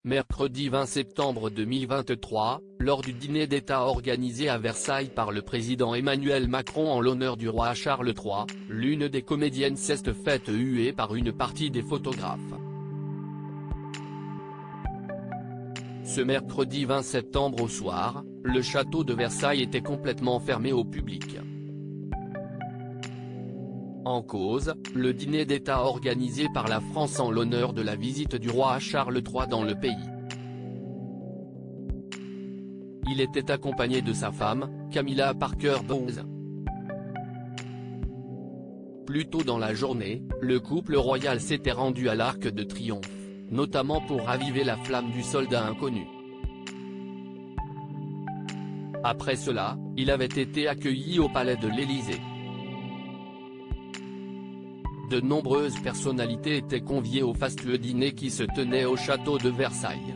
Mercredi 20 septembre 2023, lors du dîner d'État organisé à Versailles par le président Emmanuel Macron en l'honneur du roi Charles III, l'une des comédiennes s'est faite huer par une partie des photographes. Ce mercredi 20 septembre au soir, le château de Versailles était complètement fermé au public. En cause, le dîner d'État organisé par la France en l'honneur de la visite du roi Charles III dans le pays. Il était accompagné de sa femme, Camilla Parker Bowles. Plus tôt dans la journée, le couple royal s'était rendu à l'Arc de Triomphe, notamment pour raviver la flamme du soldat inconnu. Après cela, il avait été accueilli au palais de l'Élysée. De nombreuses personnalités étaient conviées au fastueux dîner qui se tenait au château de Versailles.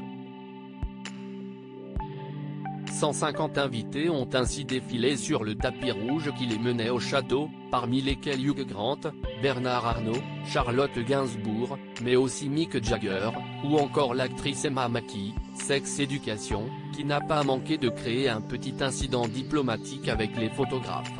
150 invités ont ainsi défilé sur le tapis rouge qui les menait au château, parmi lesquels Hugh Grant, Bernard Arnault, Charlotte Gainsbourg, mais aussi Mick Jagger, ou encore l'actrice Emma Mackey, Sex Education, qui n'a pas manqué de créer un petit incident diplomatique avec les photographes.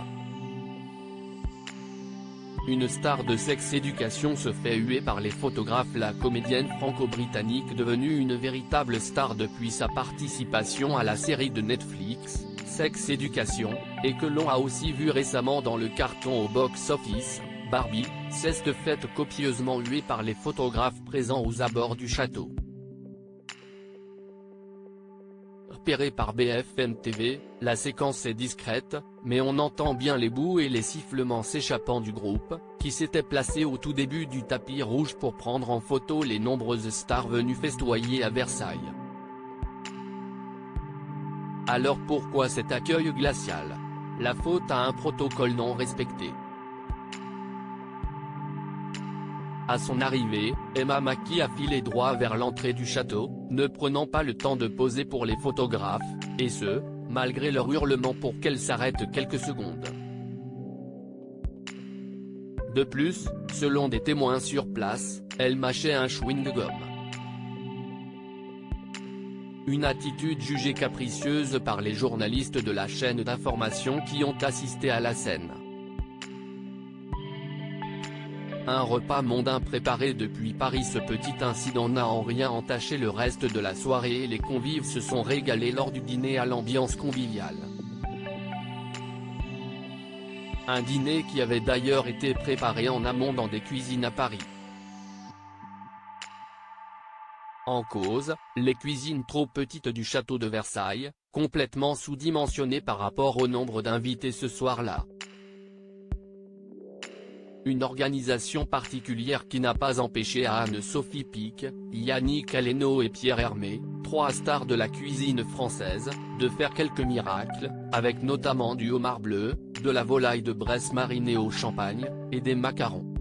Une star de Sex Education se fait huer par les photographes. La comédienne franco-britannique devenue une véritable star depuis sa participation à la série de Netflix, Sex Education, et que l'on a aussi vu récemment dans le carton au box-office, Barbie, s'est faite copieusement huer par les photographes présents aux abords du château. Repérée par BFM TV, la séquence est discrète, mais on entend bien les bouts et les sifflements s'échappant du groupe, qui s'était placé au tout début du tapis rouge pour prendre en photo les nombreuses stars venues festoyer à Versailles. Alors pourquoi cet accueil glacial? La faute à un protocole non respecté. À son arrivée, Emma Mackey a filé droit vers l'entrée du château, ne prenant pas le temps de poser pour les photographes, et ce, malgré leur hurlement pour qu'elle s'arrête quelques secondes. De plus, selon des témoins sur place, elle mâchait un chewing-gum. Une attitude jugée capricieuse par les journalistes de la chaîne d'information qui ont assisté à la scène. Un repas mondain préparé depuis Paris. Ce petit incident n'a en rien entaché le reste de la soirée et les convives se sont régalés lors du dîner à l'ambiance conviviale. Un dîner qui avait d'ailleurs été préparé en amont dans des cuisines à Paris. En cause, les cuisines trop petites du château de Versailles, complètement sous-dimensionnées par rapport au nombre d'invités ce soir-là. Une organisation particulière qui n'a pas empêché à Anne-Sophie Pic, Yannick Aleno et Pierre Hermé, 3 stars de la cuisine française, de faire quelques miracles, avec notamment du homard bleu, de la volaille de Bresse marinée au champagne, et des macarons.